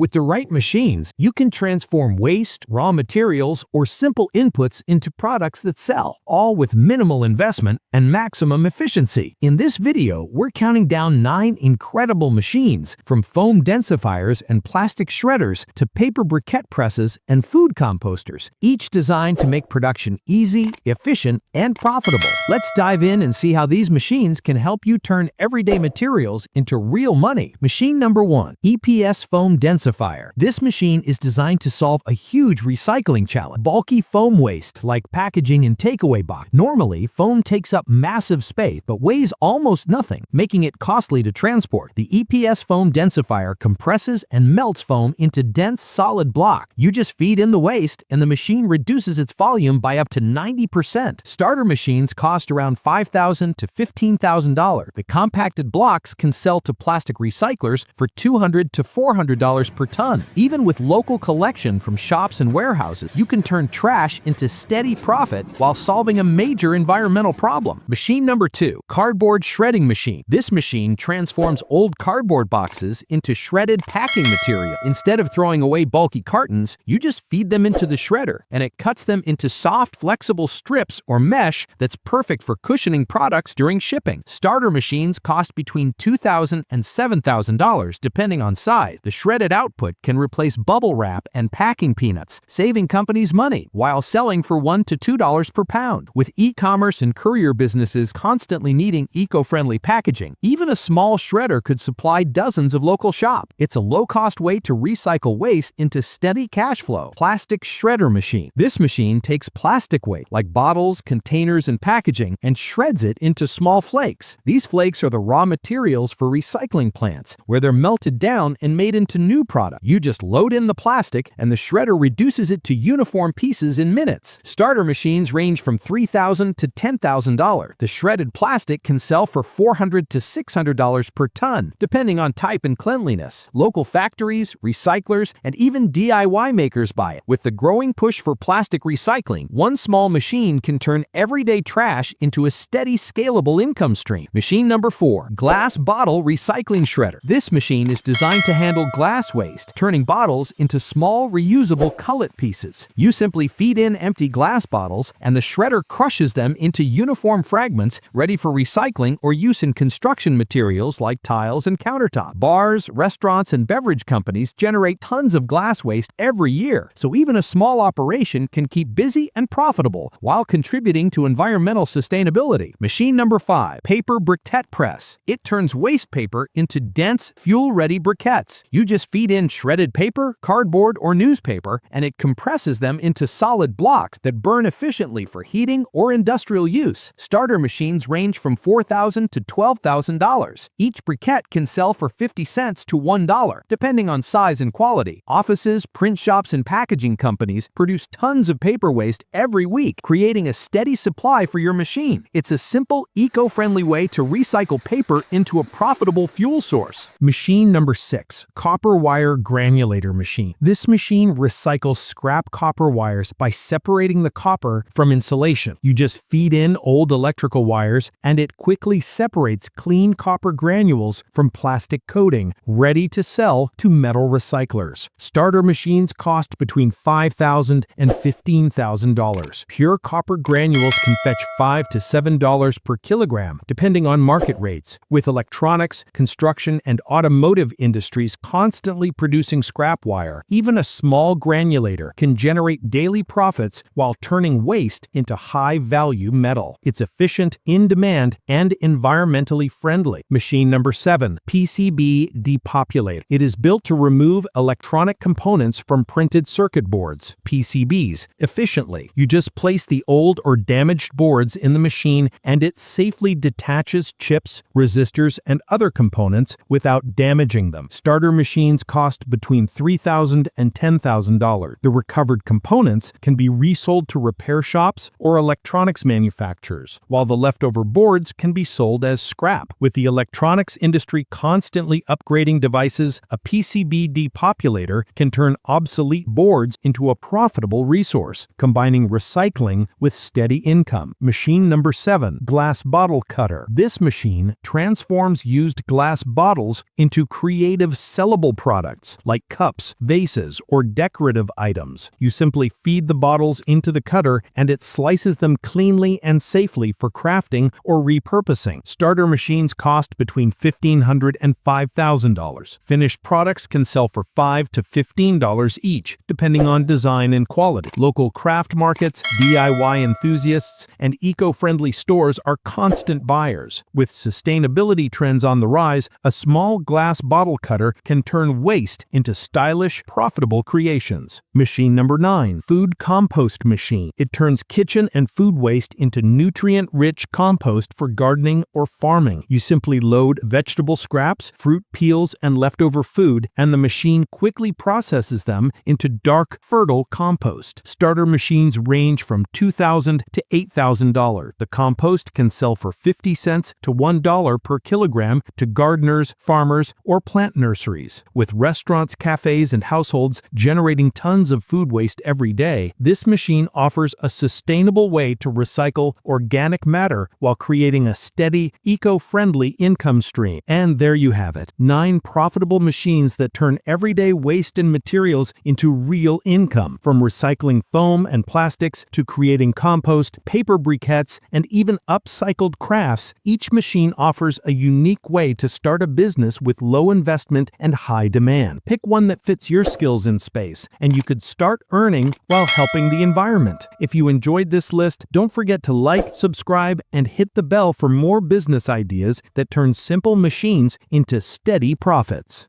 With the right machines, you can transform waste, raw materials, or simple inputs into products that sell, all with minimal investment and maximum efficiency. In this video, we're counting down 9 incredible machines, from foam densifiers and plastic shredders to paper briquette presses and food composters, each designed to make production easy, efficient, and profitable. Let's dive in and see how these machines can help you turn everyday materials into real money. Machine number 1, EPS Foam Densifier. This machine is designed to solve a huge recycling challenge. Bulky foam waste, like packaging and takeaway box. Normally, foam takes up massive space but weighs almost nothing, making it costly to transport. The EPS Foam Densifier compresses and melts foam into dense, solid block. You just feed in the waste, and the machine reduces its volume by up to 90%. Starter machines cost around $5,000 to $15,000. The compacted blocks can sell to plastic recyclers for $200 to $400 per ton. Even with local collection from shops and warehouses, you can turn trash into steady profit while solving a major environmental problem. Machine number 2, Cardboard Shredding Machine. This machine transforms old cardboard boxes into shredded packing material. Instead of throwing away bulky cartons, you just feed them into the shredder, and it cuts them into soft, flexible strips or mesh that's perfect for cushioning products during shipping. Starter machines cost between $2,000 and $7,000 depending on size. The shredded output can replace bubble wrap and packing peanuts, saving companies money while selling for $1 to $2 per pound. With e-commerce and courier businesses constantly needing eco-friendly packaging, even a small shredder could supply dozens of local shops. It's a low-cost way to recycle waste into steady cash flow. Plastic Shredder Machine. This machine takes plastic waste, like bottles, containers, and packaging, and shreds it into small flakes. These flakes are the raw materials for recycling plants, where they're melted down and made into new products. You just load in the plastic, and the shredder reduces it to uniform pieces in minutes. Starter machines range from $3,000 to $10,000. The shredded plastic can sell for $400 to $600 per ton, depending on type and cleanliness. Local factories, recyclers, and even DIY makers buy it. With the growing push for plastic recycling, one small machine can turn everyday trash into a steady, scalable income stream. Machine number 4, Glass Bottle Recycling Shredder. This machine is designed to handle glass waste, turning bottles into small, reusable cullet pieces. You simply feed in empty glass bottles, and the shredder crushes them into uniform fragments ready for recycling or use in construction materials like tiles and countertop. Bars, restaurants, and beverage companies generate tons of glass waste every year, so even a small operation can keep busy and profitable while contributing to environmental sustainability. Machine number 5, Paper Briquette Press. It turns waste paper into dense, fuel-ready briquettes. You just feed in shredded paper, cardboard, or newspaper, and it compresses them into solid blocks that burn efficiently for heating or industrial use. Starter machines range from $4,000 to $12,000. Each briquette can sell for 50 cents to $1, depending on size and quality. Offices, print shops, and packaging companies produce tons of paper waste every week, creating a steady supply for your machine. It's a simple, eco-friendly way to recycle paper into a profitable fuel source. Machine number 6, Copper Wire Granulator Machine. This machine recycles scrap copper wires by separating the copper from insulation. You just feed in old electrical wires, and it quickly separates clean copper granules from plastic coating, ready to sell to metal recyclers. Starter machines cost between $5,000 and $15,000. Pure copper granules can fetch $5 to $7 per kilogram, depending on market rates. With electronics, construction, and automotive industries constantly producing scrap wire, even a small granulator can generate daily profits while turning waste into high-value metal. It's efficient, in demand, and environmentally friendly. Machine number 7, PCB Depopulator. It is built to remove electronic components from printed circuit boards, PCBs, efficiently. You just place the old or damaged boards in the machine, and it safely detaches chips, resistors, and other components without damaging them. Starter machines cost between $3,000 and $10,000. The recovered components can be resold to repair shops or electronics manufacturers, while the leftover boards can be sold as scrap. With the electronics industry constantly upgrading devices, a PCB depopulator can turn obsolete boards into a profitable resource, combining recycling with steady income. Machine number 7, Glass Bottle Cutter. This machine transforms used glass bottles into creative sellable products. products, like cups, vases, or decorative items. You simply feed the bottles into the cutter and it slices them cleanly and safely for crafting or repurposing. Starter machines cost between $1,500 and $5,000. Finished products can sell for $5 to $15 each, depending on design and quality. Local craft markets, DIY enthusiasts, and eco-friendly stores are constant buyers. With sustainability trends on the rise, a small glass bottle cutter can turn waste into stylish, profitable creations. Machine number 9, Food Compost Machine. It turns kitchen and food waste into nutrient-rich compost for gardening or farming. You simply load vegetable scraps, fruit peels, and leftover food, and the machine quickly processes them into dark, fertile compost. Starter machines range from $2,000 to $8,000. The compost can sell for 50 cents to $1 per kilogram to gardeners, farmers, or plant nurseries. With restaurants, cafes, and households generating tons of food waste every day, this machine offers a sustainable way to recycle organic matter while creating a steady, eco-friendly income stream. And there you have it, 9 profitable machines that turn everyday waste and materials into real income. From recycling foam and plastics to creating compost, paper briquettes, and even upcycled crafts, each machine offers a unique way to start a business with low investment and high demand. Pick one that fits your skills in space, and you could start earning while helping the environment. If you enjoyed this list, don't forget to like, subscribe, and hit the bell for more business ideas that turn simple machines into steady profits.